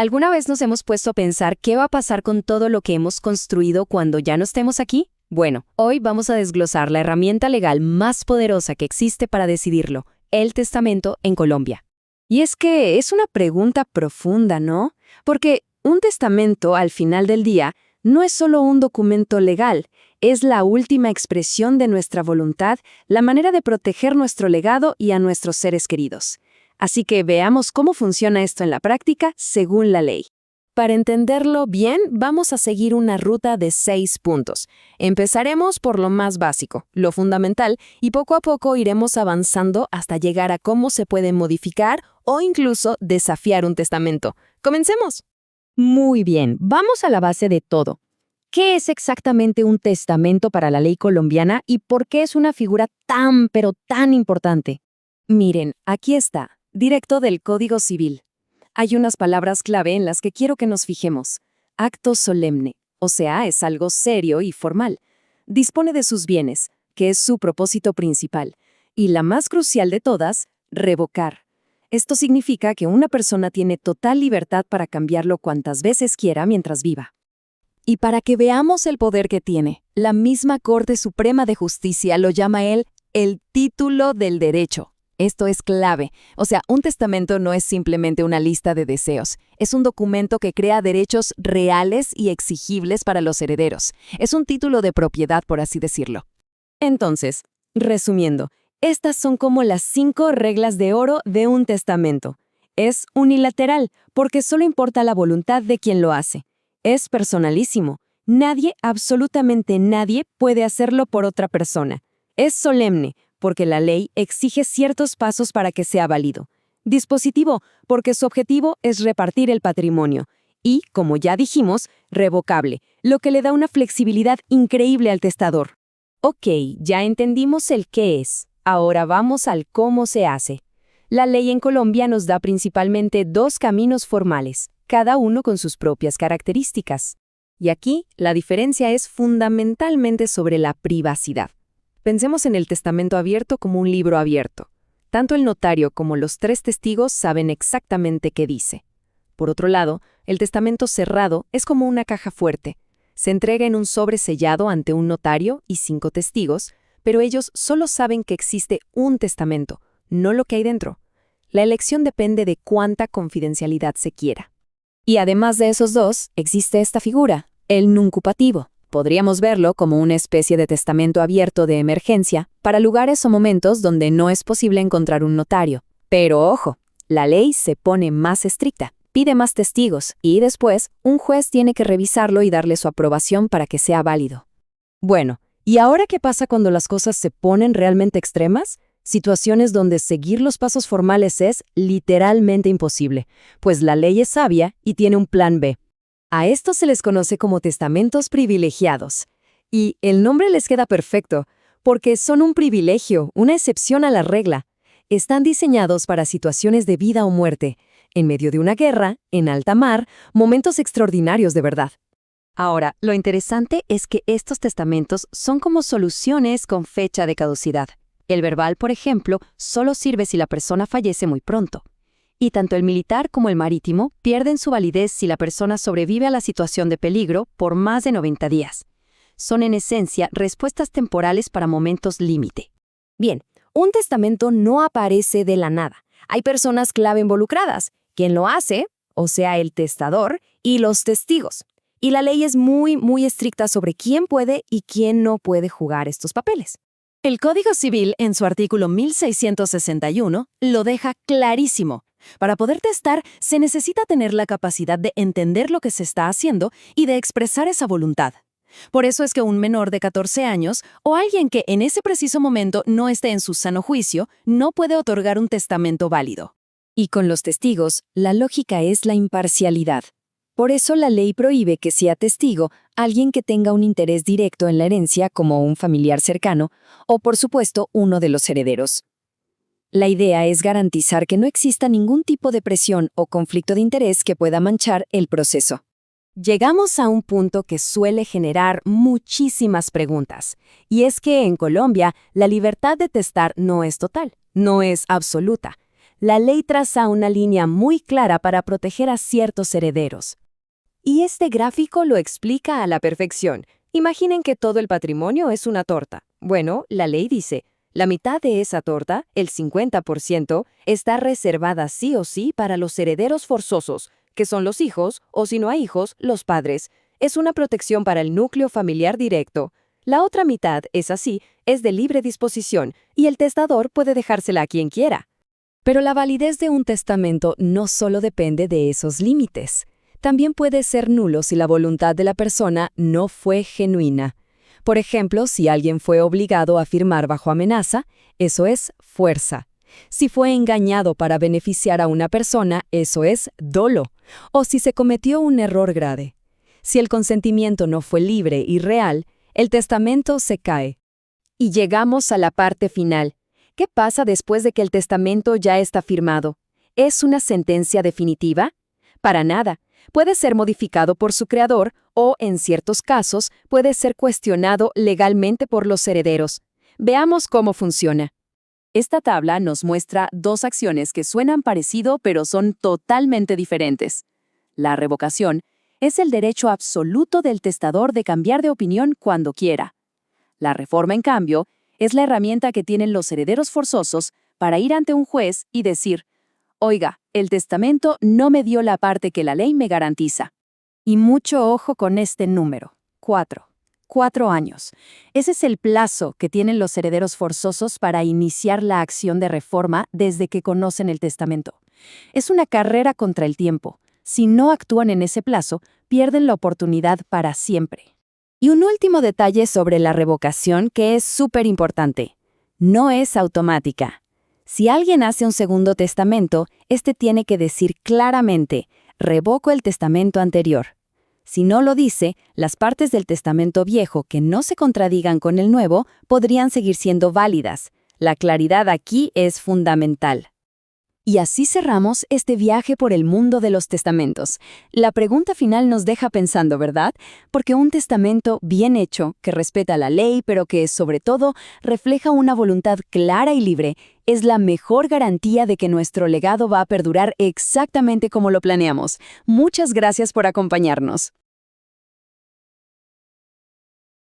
¿Alguna vez nos hemos puesto a pensar qué va a pasar con todo lo que hemos construido cuando ya no estemos aquí? Bueno, hoy vamos a desglosar la herramienta legal más poderosa que existe para decidirlo, el testamento en Colombia. Y es que es una pregunta profunda, ¿no? Porque un testamento, al final del día, no es solo un documento legal, es la última expresión de nuestra voluntad, la manera de proteger nuestro legado y a nuestros seres queridos. Así que veamos cómo funciona esto en la práctica según la ley. Para entenderlo bien, vamos a seguir una ruta de 6 puntos. Empezaremos por lo más básico, lo fundamental, y poco a poco iremos avanzando hasta llegar a cómo se puede modificar o incluso desafiar un testamento. ¡Comencemos! Muy bien, vamos a la base de todo. ¿Qué es exactamente un testamento para la ley colombiana y por qué es una figura tan, pero tan importante? Miren, aquí está, directo del Código Civil. Hay unas palabras clave en las que quiero que nos fijemos. Acto solemne, o sea, es algo serio y formal. Dispone de sus bienes, que es su propósito principal. Y la más crucial de todas, revocar. Esto significa que una persona tiene total libertad para cambiarlo cuantas veces quiera mientras viva. Y para que veamos el poder que tiene, la misma Corte Suprema de Justicia lo llama el título del derecho. Esto es clave. O sea, un testamento no es simplemente una lista de deseos. Es un documento que crea derechos reales y exigibles para los herederos. Es un título de propiedad, por así decirlo. Entonces, resumiendo, estas son como las 5 reglas de oro de un testamento. Es unilateral, porque solo importa la voluntad de quien lo hace. Es personalísimo. Nadie, absolutamente nadie, puede hacerlo por otra persona. Es solemne, porque la ley exige ciertos pasos para que sea válido. Dispositivo, porque su objetivo es repartir el patrimonio. Y, como ya dijimos, revocable, lo que le da una flexibilidad increíble al testador. Ok, ya entendimos el qué es. Ahora vamos al cómo se hace. La ley en Colombia nos da principalmente 2 caminos formales, cada uno con sus propias características. Y aquí, la diferencia es fundamentalmente sobre la privacidad. Pensemos en el testamento abierto como un libro abierto. Tanto el notario como los 3 testigos saben exactamente qué dice. Por otro lado, el testamento cerrado es como una caja fuerte. Se entrega en un sobre sellado ante un notario y 5 testigos, pero ellos solo saben que existe un testamento, no lo que hay dentro. La elección depende de cuánta confidencialidad se quiera. Y además de esos 2, existe esta figura, el nuncupativo. Podríamos verlo como una especie de testamento abierto de emergencia para lugares o momentos donde no es posible encontrar un notario. Pero ojo, la ley se pone más estricta, pide más testigos y después un juez tiene que revisarlo y darle su aprobación para que sea válido. Bueno, ¿y ahora qué pasa cuando las cosas se ponen realmente extremas? Situaciones donde seguir los pasos formales es literalmente imposible, pues la ley es sabia y tiene un plan B. A estos se les conoce como testamentos privilegiados. Y el nombre les queda perfecto, porque son un privilegio, una excepción a la regla. Están diseñados para situaciones de vida o muerte, en medio de una guerra, en alta mar, momentos extraordinarios de verdad. Ahora, lo interesante es que estos testamentos son como soluciones con fecha de caducidad. El verbal, por ejemplo, solo sirve si la persona fallece muy pronto. Y tanto el militar como el marítimo pierden su validez si la persona sobrevive a la situación de peligro por más de 90 días. Son en esencia respuestas temporales para momentos límite. Bien, un testamento no aparece de la nada. Hay personas clave involucradas, quien lo hace, o sea, el testador, y los testigos. Y la ley es muy estricta sobre quién puede y quién no puede jugar estos papeles. El Código Civil, en su artículo 1661, lo deja clarísimo. Para poder testar, se necesita tener la capacidad de entender lo que se está haciendo y de expresar esa voluntad. Por eso es que un menor de 14 años o alguien que en ese preciso momento no esté en su sano juicio no puede otorgar un testamento válido. Y con los testigos, la lógica es la imparcialidad. Por eso la ley prohíbe que sea testigo alguien que tenga un interés directo en la herencia como un familiar cercano o, por supuesto, uno de los herederos. La idea es garantizar que no exista ningún tipo de presión o conflicto de interés que pueda manchar el proceso. Llegamos a un punto que suele generar muchísimas preguntas, y es que en Colombia la libertad de testar no es total, no es absoluta. La ley traza una línea muy clara para proteger a ciertos herederos. Y este gráfico lo explica a la perfección. Imaginen que todo el patrimonio es una torta. Bueno, la ley dice, la mitad de esa torta, el 50%, está reservada sí o sí para los herederos forzosos, que son los hijos, o si no hay hijos, los padres. Es una protección para el núcleo familiar directo. La otra mitad, es así, es de libre disposición, y el testador puede dejársela a quien quiera. Pero la validez de un testamento no solo depende de esos límites. También puede ser nulo si la voluntad de la persona no fue genuina. Por ejemplo, si alguien fue obligado a firmar bajo amenaza, eso es fuerza. Si fue engañado para beneficiar a una persona, eso es dolo. O si se cometió un error grave. Si el consentimiento no fue libre y real, el testamento se cae. Y llegamos a la parte final. ¿Qué pasa después de que el testamento ya está firmado? ¿Es una sentencia definitiva? Para nada. Puede ser modificado por su creador o, en ciertos casos, puede ser cuestionado legalmente por los herederos. Veamos cómo funciona. Esta tabla nos muestra dos acciones que suenan parecido pero son totalmente diferentes. La revocación es el derecho absoluto del testador de cambiar de opinión cuando quiera. La reforma, en cambio, es la herramienta que tienen los herederos forzosos para ir ante un juez y decir, oiga, el testamento no me dio la parte que la ley me garantiza. Y mucho ojo con este número, 4. 4 años. Ese es el plazo que tienen los herederos forzosos para iniciar la acción de reforma desde que conocen el testamento. Es una carrera contra el tiempo. Si no actúan en ese plazo, pierden la oportunidad para siempre. Y un último detalle sobre la revocación que es súper importante. No es automática. Si alguien hace un segundo testamento, este tiene que decir claramente, revoco el testamento anterior. Si no lo dice, las partes del testamento viejo que no se contradigan con el nuevo podrían seguir siendo válidas. La claridad aquí es fundamental. Y así cerramos este viaje por el mundo de los testamentos. La pregunta final nos deja pensando, ¿verdad? Porque un testamento bien hecho, que respeta la ley, pero que, sobre todo, refleja una voluntad clara y libre, es la mejor garantía de que nuestro legado va a perdurar exactamente como lo planeamos. Muchas gracias por acompañarnos.